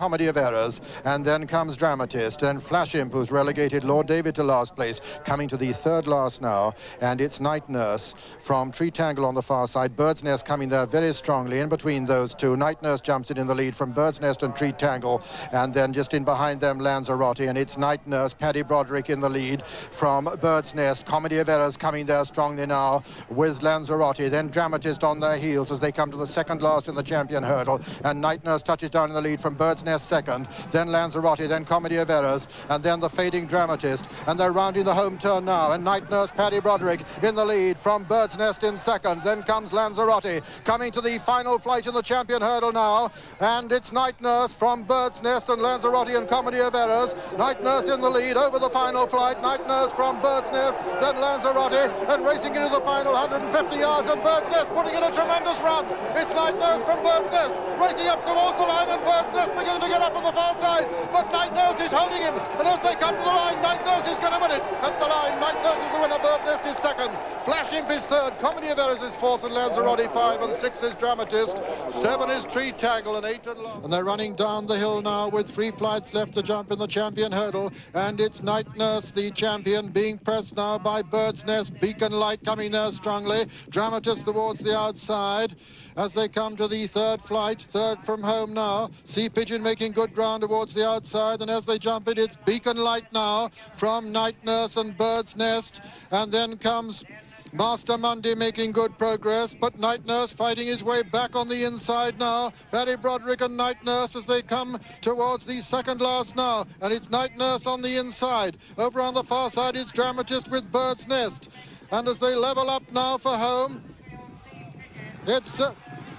Comedy of Errors, and then comes Dramatist, and Flash Imp, who's relegated Lord David to last place, coming to the third last now, and it's Night Nurse from Tree Tangle on the far side. Bird's Nest coming there very strongly in between those two. Night Nurse jumps in the lead from Bird's Nest and Tree Tangle, and then just in behind them Lanzarote, and it's Night Nurse, Paddy Broderick in the lead from Bird's Nest. Comedy of Errors coming there strongly now with Lanzarote, then Dramatist on their heels as they come to the second last in the champion hurdle, and Night Nurse touches down in the lead from Bird's Nest second, then Lanzarote, then Comedy of Errors, and then the fading Dramatist, and they're rounding the home turn now, and Night Nurse Paddy Broderick in the lead from Bird's Nest in second, then comes Lanzarote coming to the final flight in the champion hurdle now, and it's Night Nurse from Bird's Nest and Lanzarote and Comedy of Errors. Night Nurse in the lead over the final flight, Night Nurse from Bird's Nest, then Lanzarote, and racing into the final 150 yards, and Bird's Nest putting in a tremendous run. It's Night Nurse from Bird's Nest racing up towards the line, and Bird's Nest beginning to get up on the far side, but Night Nurse is holding him, and as they come to the line, Night Nurse is going to win it. At the line, Night Nurse is the winner, Bird's Nest is second, Flash Imp is third, Comedy of Errors is fourth, and Lanzarote 5, and 6 is Dramatist, 7 is Tree Tangle, and 8 and last. And they're running down the hill now with 3 flights left to jump in the champion hurdle, and it's Night Nurse, the champion, being pressed now by Bird's Nest, Beacon Light coming there strongly, Dramatist towards the outside as they come to the third flight, third from home now. Sea Pigeon making good ground towards the outside, and as they jump it, it's Beacon Light now from Night Nurse and Bird's Nest, and then comes Master Monday making good progress, but Night Nurse fighting his way back on the inside now. Paddy Broderick and Night Nurse as they come towards the second last now, and it's Night Nurse on the inside. Over on the far side it's Dramatist with Bird's Nest, and as they level up now for home, it's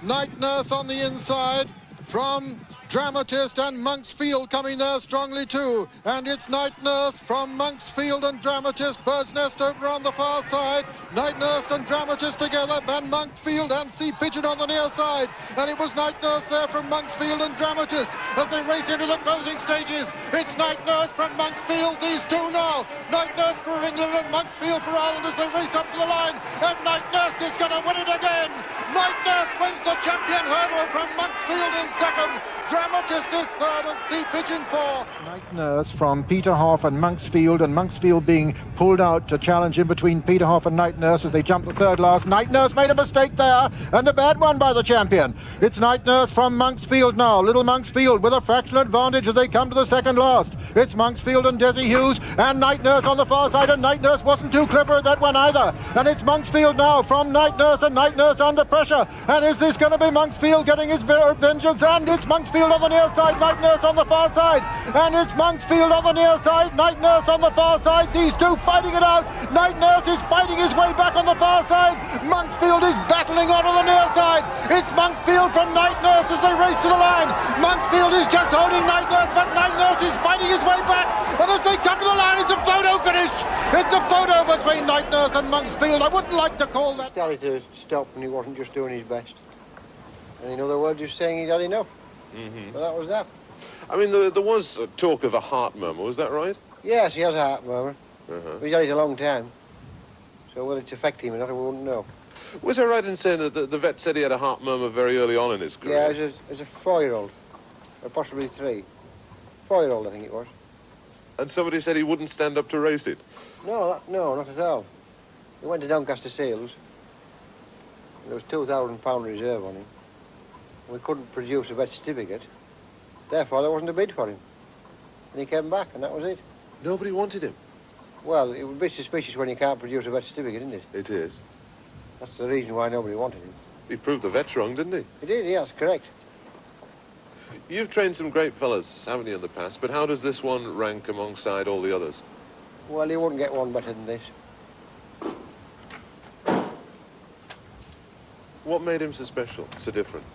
Night Nurse on the inside from Dramatist, and Monksfield coming there strongly too, and it's Night Nurse from Monksfield and Dramatist. Bird's Nest over on the far side, Night Nurse and Dramatist together, and Monksfield and Sea Pigeon on the near side, and it was Night Nurse there from Monksfield and Dramatist as they race into the closing stages. It's Night Nurse from Monksfield, these two now, Night Nurse for England and Monksfield for Ireland as they race up to the line, and Night Nurse is going to win it again. Night Nurse wins the champion hurdle from Monksfield in second, Dramatist is third, and Sea Pigeon fourth. Night Nurse from Peterhoff and Monksfield being pulled out to challenge in between Peterhoff and Night Nurse as they jump the third last. Night Nurse made a mistake there, and a bad one by the champion. It's Night Nurse from Monksfield now, Little Monksfield with a fractional advantage as they come to the second last. It's Monksfield and Desi Hughes and Night Nurse on the far side, and Night Nurse wasn't too clever at that one either. And it's Monksfield now from Night Nurse, and Night Nurse under pressure. And is this going to be Monksfield getting his vengeance? And it's Monksfield on the near side, Night Nurse on the far side, and it's Monksfield on the near side, Night Nurse on the far side, these two fighting it out. Night Nurse is fighting his way back on the far side, Monksfield is battling on the near side. It's Monksfield from Night Nurse as they race to the line. Monksfield is just holding Night Nurse, but Night Nurse is fighting his way back, and as they come to the line, it's a photo finish. It's a photo between Night Nurse and Monksfield. I wouldn't like to call that. He started to stop and he wasn't just doing his best, and in other words, just saying he'd had enough. Mm-hmm. Well, that was that. I mean, there was talk of a heart murmur, was that right? Yes, he has a heart murmur. Uh-huh. He's had it a long time. So whether it's affecting him or not, we wouldn't know. Was I right in saying that the vet said he had a heart murmur very early on in his career? Yeah, as a 4-year-old, or possibly 3. 4-year-old, I think it was. And somebody said he wouldn't stand up to race it? No, not at all. He went to Doncaster Seals, and there was £2,000 reserve on him. We couldn't produce a vet certificate, therefore there wasn't a bid for him. And he came back, and that was it. Nobody wanted him? Well, it would be suspicious when you can't produce a vet certificate, isn't it? It is. That's the reason why nobody wanted him. He proved the vet's wrong, didn't he? He did, yes, correct. You've trained some great fellas, haven't you, in the past, but how does this one rank alongside all the others? Well, you wouldn't get one better than this. What made him so special, so different?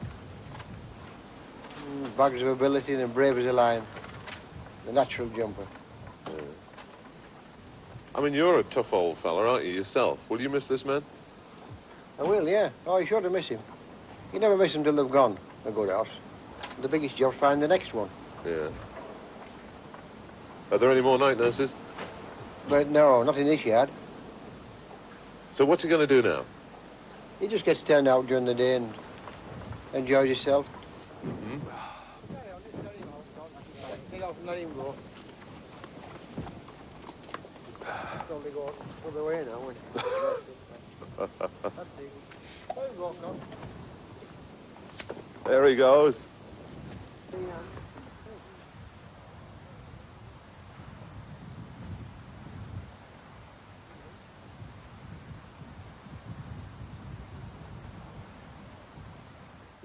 Bags of ability and brave as a lion. The natural jumper. Yeah. I mean, you're a tough old fella, aren't you, yourself? Will you miss this man? I will, yeah. Oh, you sure to miss him. You never miss them till they've gone, a good horse. The biggest job's find the next one. Yeah. Are there any more Night Nurses? But no, not in this yard. So what you going to do now? He just gets turned out during the day and enjoys himself. Mm-hmm. off and let him go. Probably go the other way now, won't it? That's easy. There you go, Con. There he goes.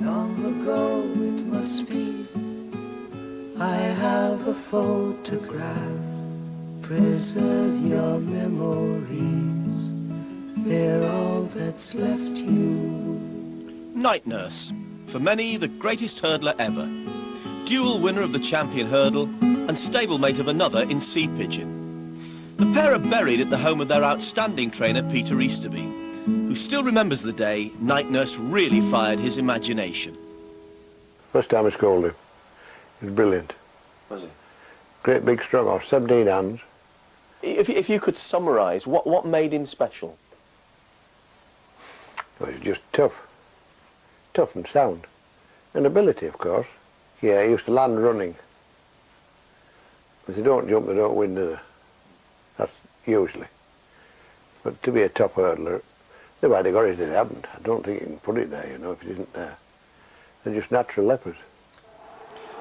Long ago it must be, I have a photograph. Preserve your memories, they're all that's left you. Night Nurse, for many the greatest hurdler ever. Dual winner of the champion hurdle and stablemate of another in Sea Pigeon. The pair are buried at the home of their outstanding trainer Peter Easterby, who still remembers the day Night Nurse really fired his imagination. First time I scolded him, he was brilliant. Was he? Great big strong horse, 17 hands. If you could summarise, what made him special? Well, he was just tough and sound. And ability, of course. Yeah, he used to land running. If they don't jump, they don't win, do they? That's usually. But to be a top hurdler, they might have got it if they haven't. I don't think you can put it there, you know, if it isn't there. They're just natural leopards.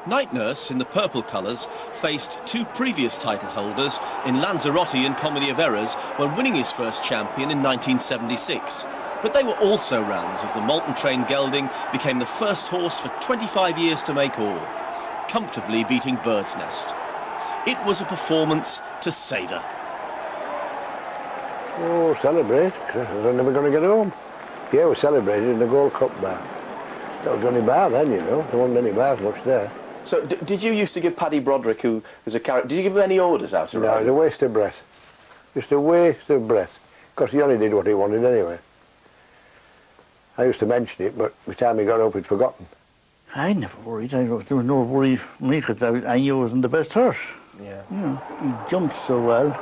Night Nurse, in the purple colours, faced two previous title holders in Lanzarote and Comedy of Errors when winning his first champion in 1976. But they were also rounds as the Moulton-trained gelding became the first horse for 25 years to make all, comfortably beating Bird's Nest. It was a performance to savour. Oh, celebrate, 'cause they're never going to get home. Yeah, we celebrated in the Gold Cup bar. That was the only bar then, you know. There wasn't any bars much there. So did you used to give Paddy Broderick, who was a character, did you give him any orders out around? No, it was a waste of breath. Just a waste of breath. Because he only did what he wanted anyway. I used to mention it, but by the time he got up, he'd forgotten. I never worried. There was no worry for me because I knew he wasn't the best horse. Yeah. You know, he jumped so well.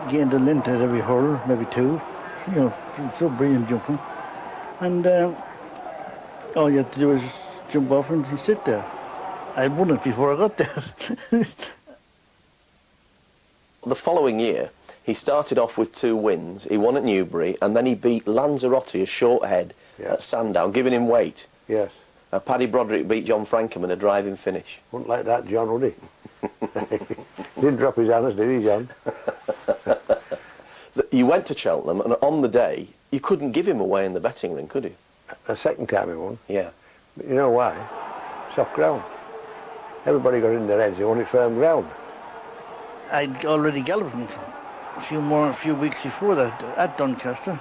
Gained a length at every hurl, maybe two. You know, he was so brilliant jumping. And all you had to do was jump off and sit there. I'd won it before I got there. The following year, he started off with 2 wins. He won at Newbury, and then he beat Lanzarote a short head at Sandown, giving him weight. Yes. Paddy Broderick beat John Frankham in a driving finish. Wouldn't like that, John, would he? Didn't drop his hands, did he, John? You went to Cheltenham, and on the day, you couldn't give him away in the betting ring, could you? The second time he won. Yeah. But you know why? Soft ground. Everybody got in their heads, they wanted firm ground. I'd already galloped him a few weeks before that at Doncaster,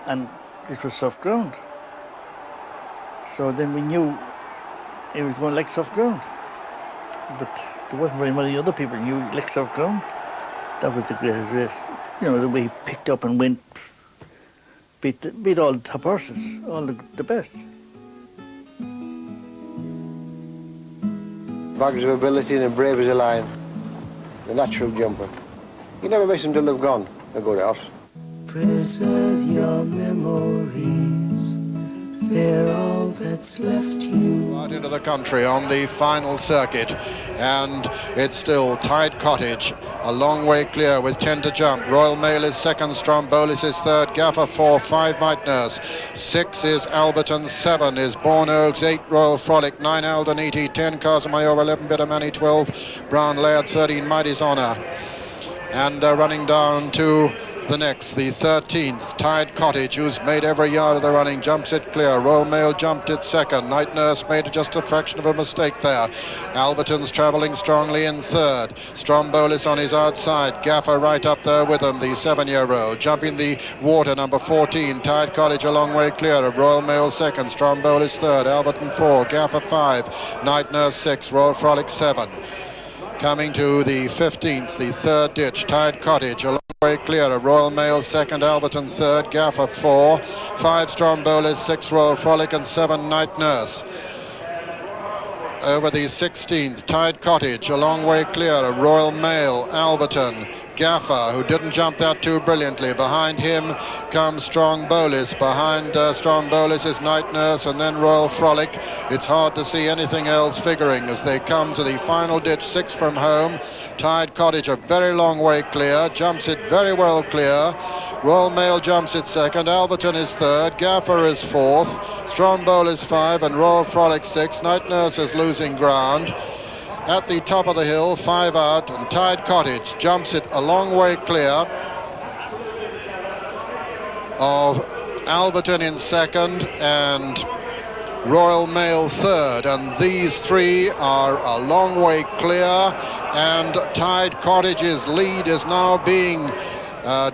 and this was soft ground. So then we knew it was going to like soft ground. But there wasn't very many other people who knew like soft ground. That was the greatest race. You know, the way he picked up and went, beat all the top horses, all the best. Bags of ability and brave as a lion. The natural jumper. You never miss them till they've gone, a good horse. Preserve your memories, they're all that's left you. Out into the country on the final circuit, and it's still Tide Cottage, a long way clear with 10 to jump. Royal Mail is second, Strombolis is third, Gaffer 4, 5 Night Nurse, 6 is Alberton, 7 is Bourne Oaks, 8 Royal Frolic, 9 Aldeniti, 10 Casamayor, 11 Bittermanny, 12 Brown Laird, 13 Mighty's Honour. And running down to the next, the 13th, Tide Cottage, who's made every yard of the running, jumps it clear. Royal Mail jumped it second. Night Nurse made just a fraction of a mistake there. Alberton's travelling strongly in third. Strombolis on his outside. Gaffer right up there with him, the 7-year-old. Jumping the water, number 14. Tide Cottage a long way clear of Royal Mail second. Strombolis third. Alberton 4. Gaffer 5. Night Nurse 6. Royal Frolic 7. Coming to the 15th, the third ditch, Tide Cottage, a long way clear of Royal Mail second, Alberton third, Gaffer 4, 5 Strombolis, 6 Royal Frolic and 7 Night Nurse. over the 16th. Tide Cottage, a long way clear of Royal Mail, Alberton, Gaffer, who didn't jump that too brilliantly. Behind him comes Strong Bolis. Behind Strong Bolis is Night Nurse and then Royal Frolic. It's hard to see anything else figuring as they come to the final ditch, 6 from home. Tide Cottage a very long way clear, jumps it very well clear. Royal Mail jumps it second, Alberton is third, Gaffer is fourth, Strong Bowl is 5 and Royal Frolic 6. Night Nurse is losing ground. At the top of the hill, 5 out, and Tide Cottage jumps it a long way clear of Alberton in second and Royal Mail third, and these 3 are a long way clear, and Tide Cottage's lead is now being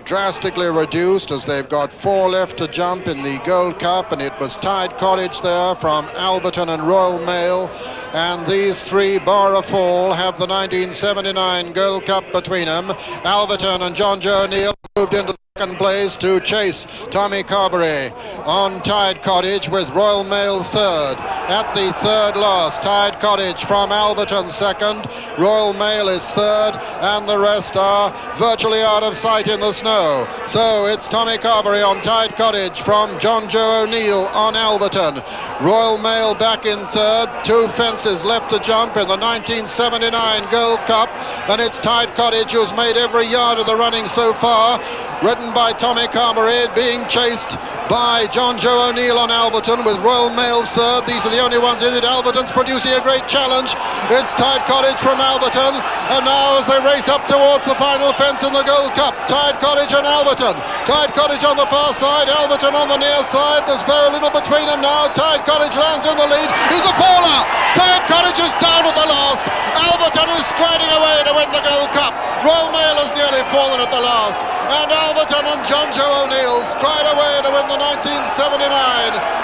drastically reduced as they've got 4 left to jump in the Gold Cup, and it was Tide Cottage there from Alberton and Royal Mail, and these 3, bar a fall, have the 1979 Gold Cup between them. Alberton and John Joe O'Neill moved into second place to chase Tommy Carberry on Tide Cottage, with Royal Mail third. At the third last, Tide Cottage from Alberton second, Royal Mail is third, and the rest are virtually out of sight in the snow. So it's Tommy Carberry on Tide Cottage from John Joe O'Neill on Alberton. Royal Mail back in third, 2 fences left to jump in the 1979 Gold Cup, and it's Tide Cottage who's made every yard of the running so far, ridden by Tommy Carberry, being chased by John Joe O'Neill on Alberton, with Royal Mail third. These are the only ones in it. Alberton's producing a great challenge. It's Tide Cottage from Alberton, and now as they race up towards the final fence in the Gold Cup, Tide Cottage and Alberton. Tide Cottage on the far side, Alberton on the near side. There's very little between them now. Tide Cottage lands in the lead. He's a faller. Tide Cottage is down at the last. Alberton is striding away to win the Gold Cup. Royal Mail has nearly fallen at the last, and Alberton and John Joe O'Neill stride away to win the 1979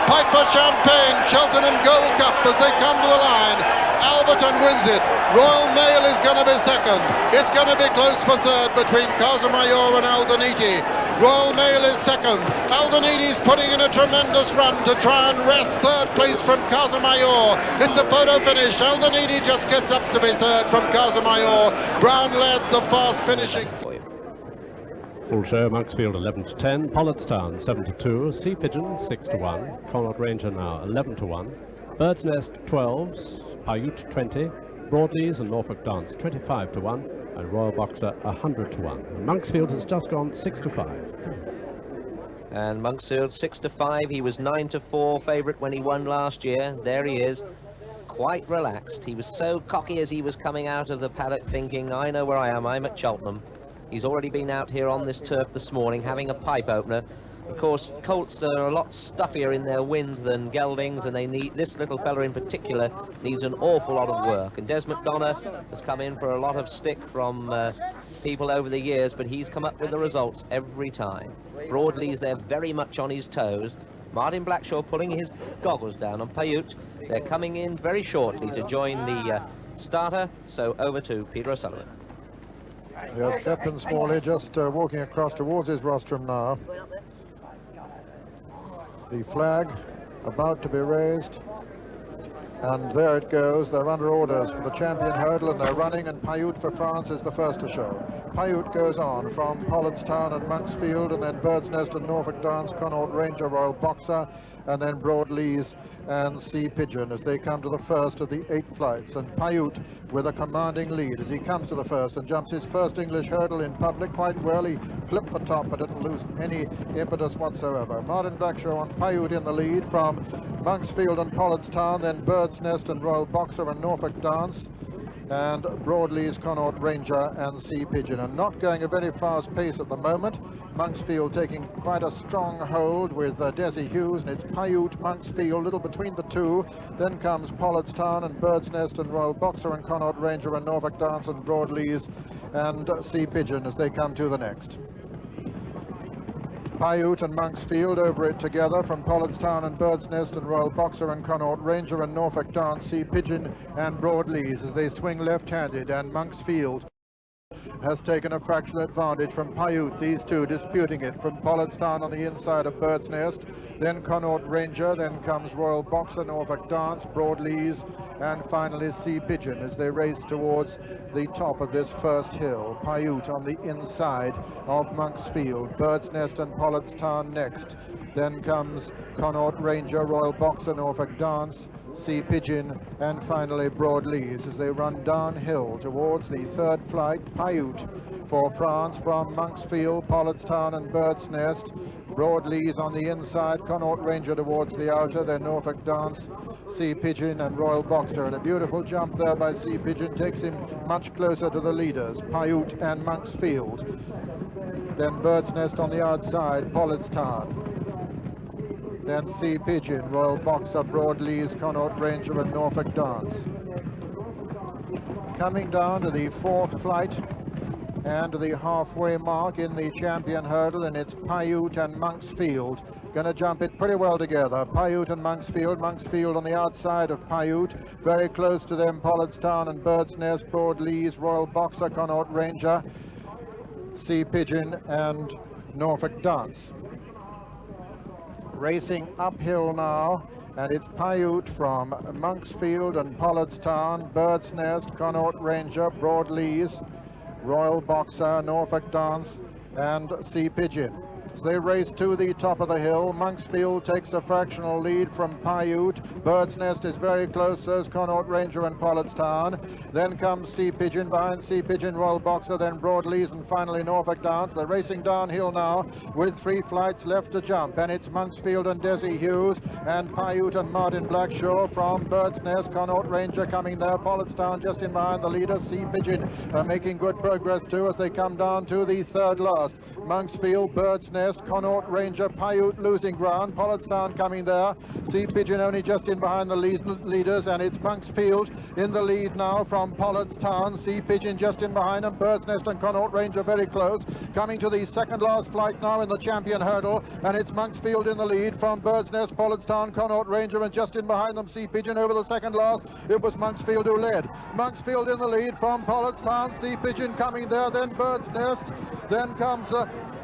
Piper Champagne Cheltenham Gold Cup as they come to the line. Alberton wins it. Royal Mail is going to be second. It's going to be close for third between Casamayor and Aldeniti. Royal Mail is second. Aldeniti's putting in a tremendous run to try and wrest third place from Casamayor. It's a photo finish. Aldeniti just gets up to be third from Casamayor. Brown led the fast finishing. Full show, Monksfield 11-10, Pollardstown 7-2, Sea Pigeon 6-1, Connaught Ranger now 11-1, Bird's Nest 12s, Paiute 20, Broadleys and Norfolk Dance 25-1, and Royal Boxer 100-1. And Monksfield has just gone 6-5. And Monksfield 6-5. He was 9-4 favourite when he won last year. There he is, quite relaxed. He was so cocky as he was coming out of the paddock, thinking, I know where I am, I'm at Cheltenham. He's already been out here on this turf this morning having a pipe opener. Of course, colts are a lot stuffier in their wind than geldings, and they need, this little fella in particular needs an awful lot of work. And Des McDonough has come in for a lot of stick from people over the years, but he's come up with the results every time. Broadley's there very much on his toes. Martin Blackshaw pulling his goggles down on Paiute. They're coming in very shortly to join the starter, so over to Peter O'Sullivan. Yes, Captain Smalley just walking across towards his rostrum now. The flag about to be raised, and there it goes. They're under orders for the champion hurdle, and they're running, and Paiute for France is the first to show. Paiute goes on from Pollardstown and Monksfield, and then Bird's Nest and Norfolk Dance, Connaught Ranger, Royal Boxer, and then Broadleys and Sea Pigeon as they come to the first of the 8 flights. And Paiute with a commanding lead as he comes to the first and jumps his first English hurdle in public quite well. He flipped the top but didn't lose any impetus whatsoever. Martin Blackshaw on Paiute in the lead from Monksfield and Pollardstown, then Bird's Nest and Royal Boxer and Norfolk Dance, and Broadleys, Connaught Ranger and Sea Pigeon, and not going a very fast pace at the moment. Monksfield taking quite a strong hold with Desi Hughes, and it's Paiute, Monksfield, little between the two. Then comes Pollardstown and Bird's Nest and Royal Boxer and Connaught Ranger and Norfolk Dance and Broadleys and Sea Pigeon as they come to the next. Paiute and Monksfield over it together from Pollardstown and Bird's Nest and Royal Boxer and Connaught Ranger and Norfolk Dance, Sea Pigeon and Broadleys as they swing left-handed, and Monksfield has taken a fractional advantage from Paiute, these two disputing it, from Pollardstown on the inside of Bird's Nest, then Connaught Ranger, then comes Royal Boxer, Norfolk Dance, Broadleys, and finally Sea Pigeon as they race towards the top of this first hill. Paiute on the inside of Monk's Field, Bird's Nest and Pollardstown next. Then comes Connaught Ranger, Royal Boxer, Norfolk Dance, Sea Pigeon, and finally Broadleys as they run downhill towards the third flight. Paiute for France from Monk's Field, Pollardstown and Bird's Nest. Broadleys on the inside, Connaught Ranger towards the outer, then Norfolk Dance, Sea Pigeon and Royal Boxer. And a beautiful jump there by Sea Pigeon takes him much closer to the leaders, Paiute and Monk's Field. Then Bird's Nest on the outside, Pollardstown. Then Sea Pigeon, Royal Boxer, Broadleys, Connaught Ranger and Norfolk Dance. Coming down to the fourth flight and to the halfway mark in the champion hurdle, and it's Paiute and Monk's Field. Going to jump it pretty well together. Paiute and Monk's Field. Monk's Field on the outside of Paiute. Very close to them, Pollardstown and Bird's Nest, Broadleys, Royal Boxer, Connaught Ranger, Sea Pigeon and Norfolk Dance. Racing uphill now, and it's Paiute from Monk's Field and Pollardstown, Bird's Nest, Connaught Ranger, Broadleys, Royal Boxer, Norfolk Dance and Sea Pigeon. As they race to the top of the hill, Monk's Field takes a fractional lead from Paiute. Bird's Nest is very close, so is Connaught Ranger and Pollardstown. Then comes Sea Pigeon, behind Sea Pigeon, Royal Boxer, then Broadleys, and finally Norfolk Dance. They're racing downhill now with 3 flights left to jump, and it's Monk's Field and Desi Hughes and Paiute and Martin Blackshaw from Bird's Nest. Connaught Ranger coming there, Pollardstown just in behind the leader. Sea Pigeon making good progress too as they come down to the third last. Monk's Field, Bird's Nest, Connaught Ranger, Paiute losing ground, Pollardstown coming there, Sea Pigeon only just in behind the leaders, and it's Monk's Field in the lead now from Pollardstown, Sea Pigeon just in behind them, Bird's Nest and Connaught Ranger very close, coming to the second last flight now in the champion hurdle, and it's Monk's Field in the lead from Bird's Nest, Pollardstown, Connaught Ranger, and just in behind them Sea Pigeon over the second last. It was Monk's Field who led. Monk's Field in the lead from Pollardstown, Sea Pigeon coming there, then Bird's Nest, then comes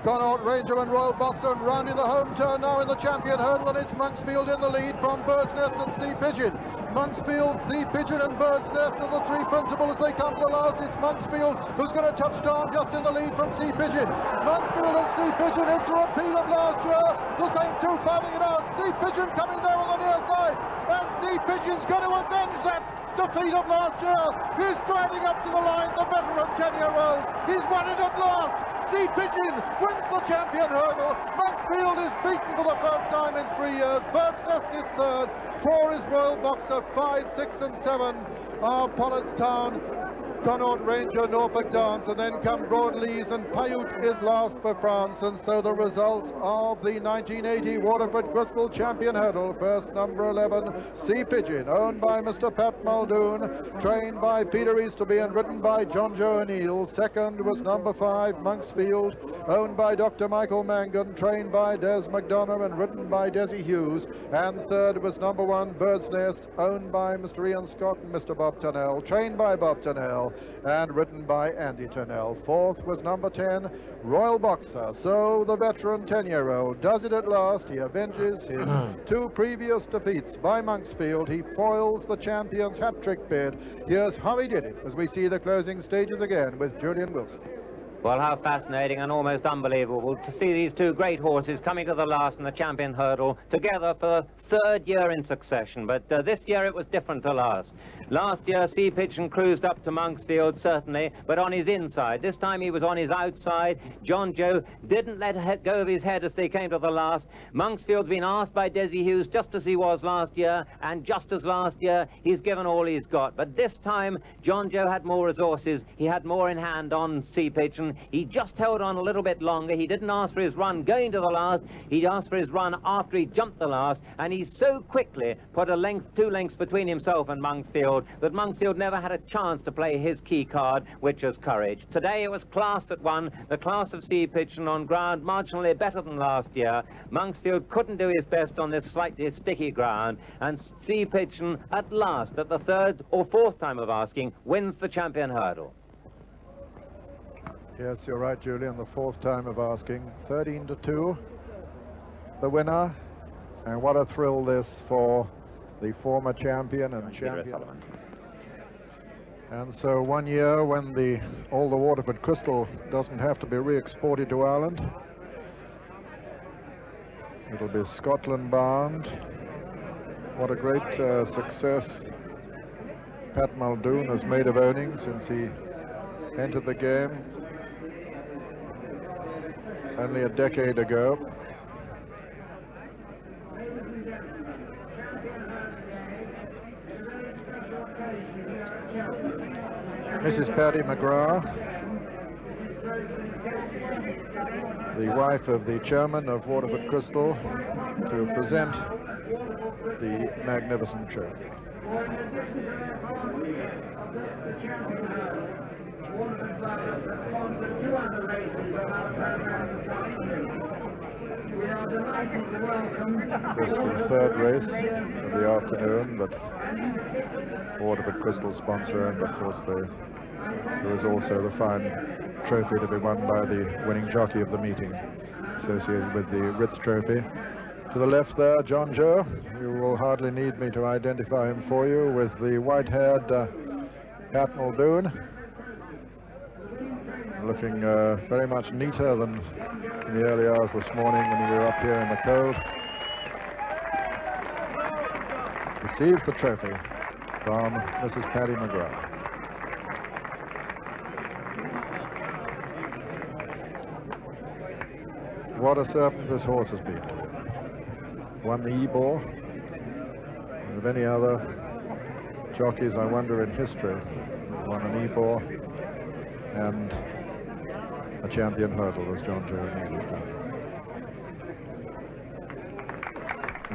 Connaught Ranger and Royal Boxer, and rounding the home turn now in the champion hurdle, and it's Monk's Field in the lead from Bird's Nest and Sea Pigeon. Monk's Field, Sea Pigeon and Bird's Nest are the 3 principals as they come to the last. It's Monk's Field who's going to touch down just in the lead from Sea Pigeon. Monk's Field and Sea Pigeon, it's a repeat of last year. The same two fighting it out. Sea Pigeon coming there on the near side, and Sea Pigeon's going to avenge that defeat of last year. He's striding up to the line, the veteran 10-year-old. He's won it at last. Sea Pigeon wins the champion hurdle. Monk's Field is beaten for the first time in 3 years. Bird's Nest is third. 4 is Royal Boxer. 5, 6 and 7 are Pollardstown, Connaught Ranger, Norfolk Dance, and then come Broadleys, and Paiute is last for France. And so the result of the 1980 Waterford Crystal Champion Hurdle, first number 11, Sea Pigeon, owned by Mr. Pat Muldoon, trained by Peter Easterby and ridden by John Joe O'Neill. Second was number 5, Monk's Field, owned by Dr. Michael Mangan, trained by Des McDonough and ridden by Desi Hughes. And third was number 1, Bird's Nest, owned by Mr. Ian Scott and Mr. Bob Turnell, trained by Bob Turnell and written by Andy Turnell. Fourth was number 10, Royal Boxer. So the veteran 10-year-old does it at last. He avenges his 2 previous defeats by Monk's Field. He foils the champion's hat-trick bid. Here's how he did it as we see the closing stages again with Julian Wilson. Well, how fascinating and almost unbelievable to see these 2 great horses coming to the last in the champion hurdle together for the 3rd year in succession. But this year it was different to last. Last year, Sea Pigeon cruised up to Monk's Field, certainly, but on his inside. This time he was on his outside. John Joe didn't let go of his head as they came to the last. Monk's Field's been asked by Desi Hughes just as he was last year, and just as last year, he's given all he's got. But this time, John Joe had more resources. He had more in hand on Sea Pigeon. He just held on a little bit longer. He didn't ask for his run going to the last. He asked for his run after he jumped the last, and he so quickly put a length, 2 lengths between himself and Monk's Field that Monk's Field never had a chance to play his key card, which was courage. Today it was class that won, the class of Sea Pigeon on ground marginally better than last year. Monk's Field couldn't do his best on this slightly sticky ground, and Sea Pigeon at last, at the 3rd or 4th time of asking, wins the champion hurdle. Yes, you're right, Julian. The fourth time of asking. 13-2, the winner. And what a thrill this for the former champion and champion. And so 1 year when all the Waterford crystal doesn't have to be re-exported to Ireland. It'll be Scotland bound. What a great success Pat Muldoon has made of owning since he entered the game only a decade ago. Mrs. Paddy McGrath, the wife of the chairman of Waterford Crystal, to present the magnificent trophy. This is the third race of the afternoon that Waterford Crystal sponsor, and of course there is also the fine trophy to be won by the winning jockey of the meeting, associated with the Ritz Trophy. To the left there, John Joe. You will hardly need me to identify him for you, with the white-haired Pat Muldoon, looking very much neater than in the early hours this morning when we were up here in the cold. Receives the trophy from Mrs. Paddy McGrath. What a servant this horse has been. Won the Ebor, and of any other jockeys, I wonder, in history, won an Ebor and a champion hurdle, as John Joe O'Neill has done.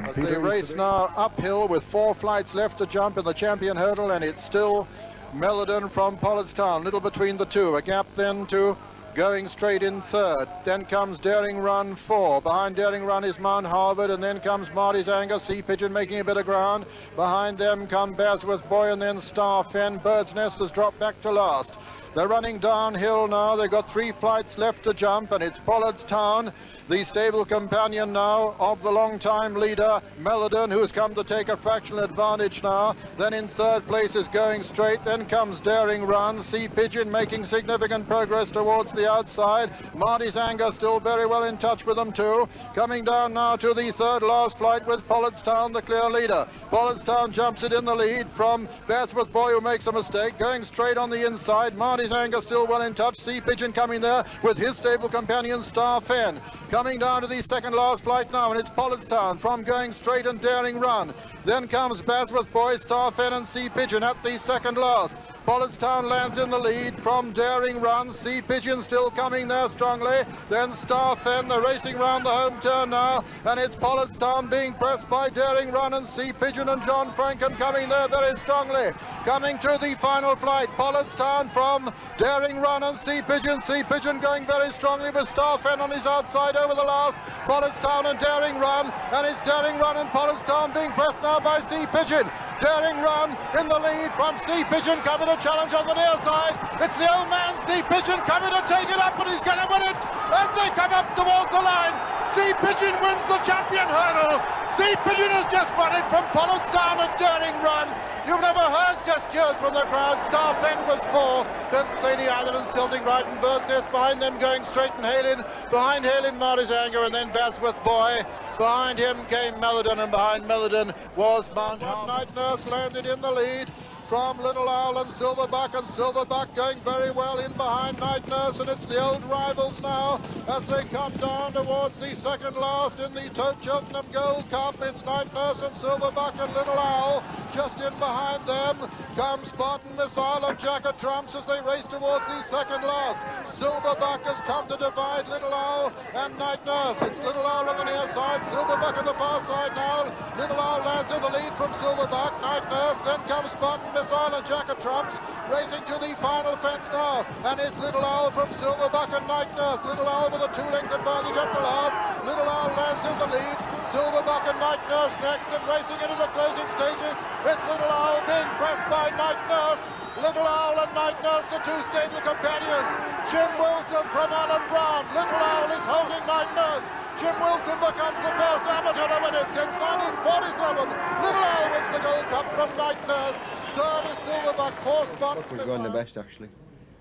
As they race now uphill with 4 flights left to jump in the champion hurdle, and it's still Melodon from Pollardstown, little between the two. A gap then to Going Straight in third. Then comes Daring Run 4. Behind Daring Run is Mount Harvard, and then comes Marty's Anger, Sea Pigeon making a bit of ground. Behind them come Basworth Boy and then Star Fen. Bird's Nest has dropped back to last. They're running downhill now. They've got 3 flights left to jump, and it's Pollardstown, the stable companion now of the long-time leader, Melodon, who's come to take a fractional advantage now. Then in third place is Going Straight. Then comes Daring Run. Sea Pigeon making significant progress towards the outside. Marty's Anger still very well in touch with them too. Coming down now to the third last flight with Pollardstown, the clear leader. Pollardstown jumps it in the lead from Basworth Boy, who makes a mistake. Going Straight on the inside. Marty's Anger still well in touch. Sea Pigeon coming there with his stable companion Star Fen. Coming down to the second last flight now, and it's Pollardstown from Going Straight and Daring Run. Then comes Basworth Boy, Star Fen and Sea Pigeon at the second last. Pollardstown lands in the lead from Daring Run. Sea Pigeon still coming there strongly. Then Star Fen, they're racing round the home turn now, and it's Pollardstown being pressed by Daring Run and Sea Pigeon, and John Franken coming there very strongly. Coming to the final flight, Pollardstown from Daring Run and Sea Pigeon. Sea Pigeon going very strongly with Star Fen on his outside over the last. Pollardstown and Daring Run, and it's Daring Run and Pollardstown being pressed now by Sea Pigeon. Daring Run in the lead from Sea Pigeon, coming to challenge on the near side. It's the old man Sea Pigeon coming to take it up, and he's going to win it as they come up towards the line. Sea Pigeon wins the champion hurdle. Sea Pigeon has just won it from Pollardstown and Daring Run. You've never heard such cheers from the crowd. Star Fen was 4, then Slaney Island and Celtic Right and Bird's Nest behind them, Going Straight and Halin. Behind Halin, Marty's Anger, and then Basworth Boy. Behind him came Melodon, and behind Melodon was Mount Harvard. Night Nurse landed in the lead from Little Owl and Silverback going very well in behind Night Nurse, and it's the old rivals now as they come down towards the second last in the Tote Cheltenham Gold Cup. It's Night Nurse and Silverback and Little Owl. Just in behind them comes Spartan Missile and Jack of Trumps as they race towards the second last. Silverback has come to divide Little Owl and Night Nurse. It's Little Owl on the near side, Silverback on the far side now. Little Owl lands in the lead from Silverback. Night Nurse, then comes Spartan Missile and Jack of Trumps racing to the final fence now, and it's Little Owl from Silverback and Night Nurse. Little Owl with a 2-length advantage at the last. Little Owl lands in the lead. Silverback and Night Nurse next, and racing into the closing stages. It's Little Owl being pressed by Night Nurse. Little Owl and Night Nurse, the two stable companions. Jim Wilson from Alan Brown. Little Owl is holding Night Nurse. Jim Wilson becomes the first amateur to win it since 1947. Little Owl wins the Gold Cup from Night Nurse. Third is Silverback, fourth spot. We're going the best, actually.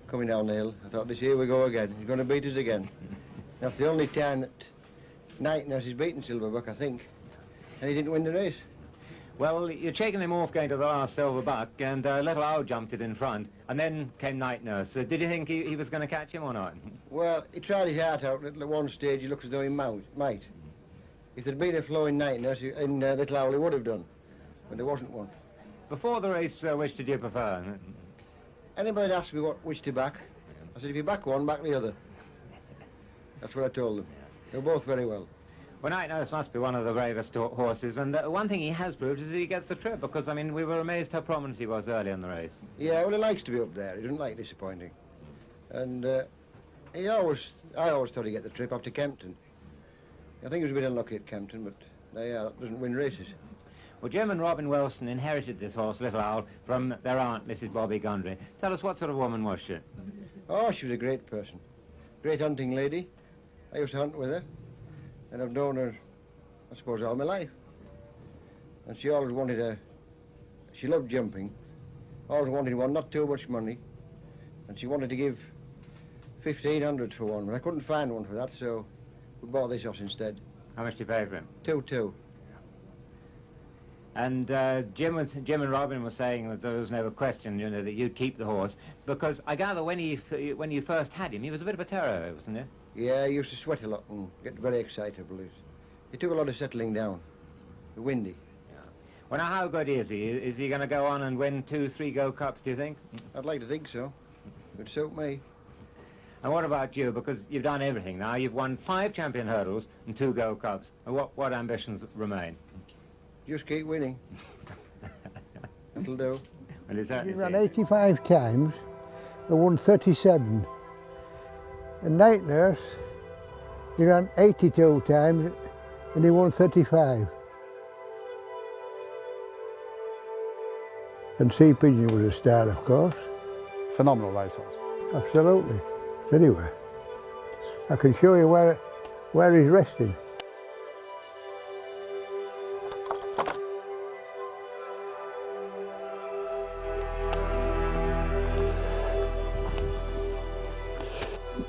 Coming down the hill, I thought, this here we go again. He's going to beat us again. That's the only time that Night Nurse has beaten Silverback, I think. And he didn't win the race. Well, you're shaking him off going to the last Silverback, and Little Owl jumped it in front, and then came Night Nurse. Did you think he was going to catch him or not? Well, he tried his heart out. At one stage, he looks as though he might. If there'd been a flowing Night Nurse in Little Owl, he would have done. But there wasn't one. Before the race, which did you prefer? Anybody asked me which to back, I said, if you back one, back the other. That's what I told them. They were both very well. Well, Night Nurse must be one of the bravest horses, and one thing he has proved is he gets the trip, because, I mean, we were amazed how prominent he was early in the race. Yeah, well, he likes to be up there. He doesn't like disappointing. And I always thought he'd get the trip up to Kempton. I think he was a bit unlucky at Kempton, but that doesn't win races. Well, Jim and Robin Wilson inherited this horse, Little Owl, from their aunt, Mrs. Bobby Gundry. Tell us, what sort of woman was she? Oh, she was a great person. Great hunting lady. I used to hunt with her. And I've known her, I suppose, all my life. And she always wanted she loved jumping, always wanted one, not too much money. And she wanted to give 1,500 for one, but I couldn't find one for that, so we bought this horse instead. How much did you pay for him? 2-2. And Jim and Robin were saying that there was no question, you know, that you'd keep the horse, because I gather when you first had him, he was a bit of a terror, wasn't he? Yeah, he used to sweat a lot and get very excitable. It took a lot of settling down. Windy. Yeah. Well, now, how good is he? Is he going to go on and win 2-3 Gold Cups, do you think? I'd like to think so. It would suit me. And what about you? Because you've done everything now. You've won 5 champion hurdles and 2 Gold Cups. What ambitions remain? Just keep winning. That'll do. Well, is that? He ran 85 times and won 37. And Night Nurse, he ran 82 times and he won 35. And Sea Pigeon was a star, of course. Phenomenal racehorse. Absolutely. Anyway, I can show you where he's resting.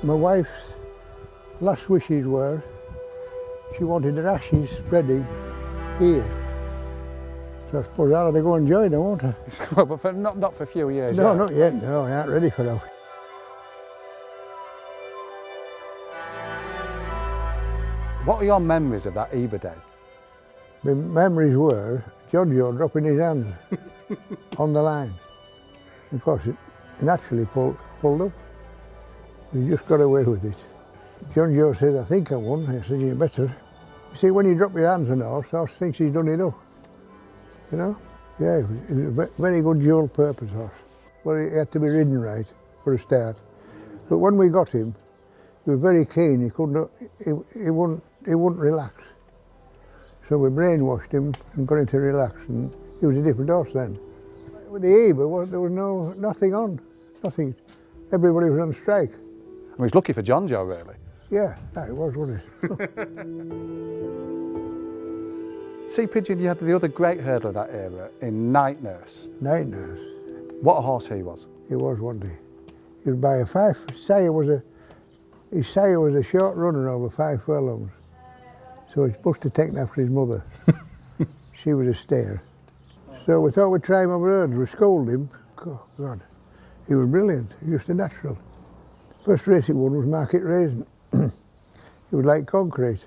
My wife's last wishes were she wanted her ashes spreading here. So I suppose I'll have to go and join her, won't I? Well, but not for a few years. No, yet. not yet. No, I ain't ready for that. What are your memories of that Easter day? My memories were John Joe dropping his hands on the line. Of course, it naturally pulled up. He just got away with it. John Joe said, I think I won. I said, you better. You see, when you drop your hands on a horse thinks he's done enough. You know? Yeah, it was a very good dual purpose horse. Well, he had to be ridden right for a start. But when we got him, he was very keen. He wouldn't relax. So we brainwashed him and got him to relax, and he was a different horse then. With the Eber, there was nothing on, nothing. Everybody was on strike. I mean, he's lucky for John Joe, really. Yeah, it was, wasn't it? Sea Pigeon, you had the other great hurdler of that era in Night Nurse. Night Nurse. What a horse he was. He was one day. He was by a 5. His sire was a short runner over 5 furlongs. So he must have taken after his mother. She was a stare. So we thought we'd try him over hurdles. We scolded him. Oh, God. He was brilliant. He was just a natural. First race he won was Market Raisin. He was like concrete.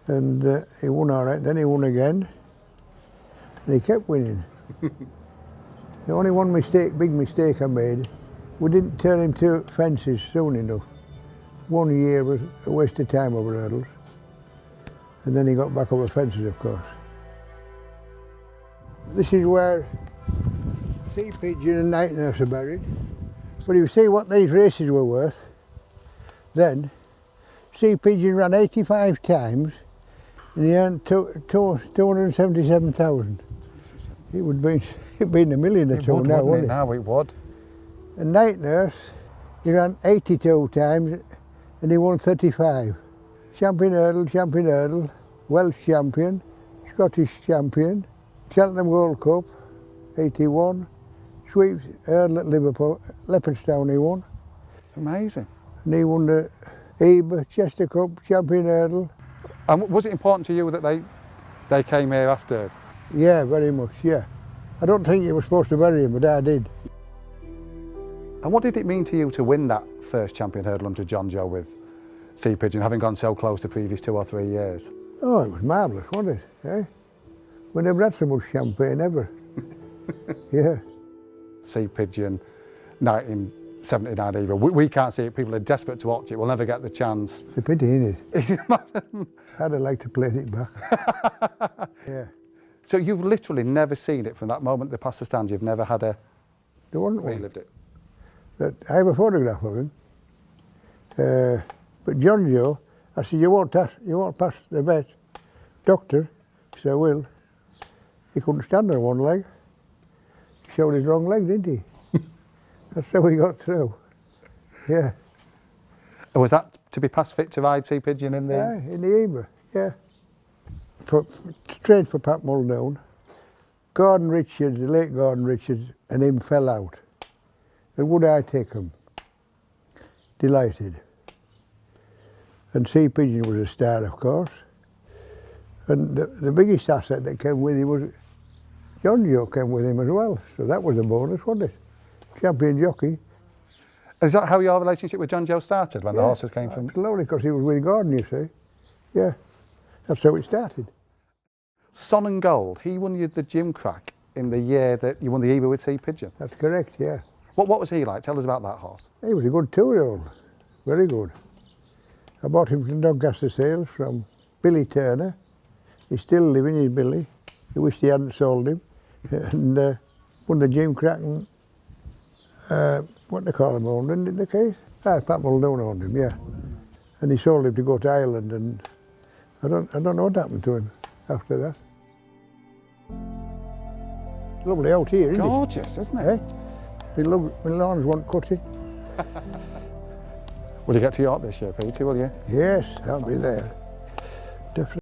And he won all right. Then he won again. And he kept winning. The only one big mistake I made, we didn't turn him to fences soon enough. 1 year was a waste of time over hurdles. And then he got back over fences, of course. This is where Sea Pigeon and Night Nurse are buried. But you see what these races were worth then. Sea Pigeon ran 85 times and he earned 277,000. It would be a million or two now, wouldn't it? Now it would. And night nurse, he ran 82 times and he won 35. Champion hurdle, Welsh champion, Scottish champion, Cheltenham Gold Cup, 81, sweeps hurdle at Liverpool, Leopardstown he won. Amazing. And he won the Easterby, Chester Cup, champion hurdle. And was it important to you that they came here after? Yeah, very much, yeah. I don't think you were supposed to bury him, but I did. And what did it mean to you to win that first champion hurdle under John Joe with Sea Pigeon, having gone so close the previous 2 or 3 years? Oh, it was marvellous, wasn't it? Eh? We never had so much champagne ever. Yeah. Sea Pigeon, 1979 either. We can't see it, people are desperate to watch it, we'll never get the chance. It's a pity, isn't it? I'd have liked to play it back. Yeah. So you've literally never seen it from that moment they passed the stand, you've never had a... There wasn't one. Relived it? I have a photograph of him. But John Joe, I said, you won't pass the vet. Doctor, he said, I will. He couldn't stand on one leg. He showed his wrong leg, didn't he? That's how he got through. Yeah. And was that to be past fit to ride Sea Pigeon in the... Yeah, in the Easterby, yeah. Trained for Pat Muldoon. Gordon Richards, the late Gordon Richards, and him fell out. And would I take him? Delighted. And Sea Pigeon was a star, of course. And the biggest asset that came with him was John Joe came with him as well. So that was a bonus, wasn't it? Champion jockey. Is that how your relationship with John Joe started, when the horses came from... Slowly, because he was with Gordon, you see. Yeah, that's how it started. Son and Gold, he won you the Gym Crack in the year that you won the Easterby with Sea Pigeon. That's correct, yeah. What was he like? Tell us about that horse. He was a good 2-year-old, very good. I bought him from Doncaster Sales from Billy Turner. He's still living, he's Billy. He wished he hadn't sold him. And won the Gym Crack and what they call him owned, in the case? Pat Muldoon owned him, yeah. And he sold him to go to Ireland, and I don't know what happened to him after that. Lovely out here, isn't it? Gorgeous, isn't it? My lawns weren't cutting. Will you get to York this year, Peter, will you? Yes, I'll be there. Definitely.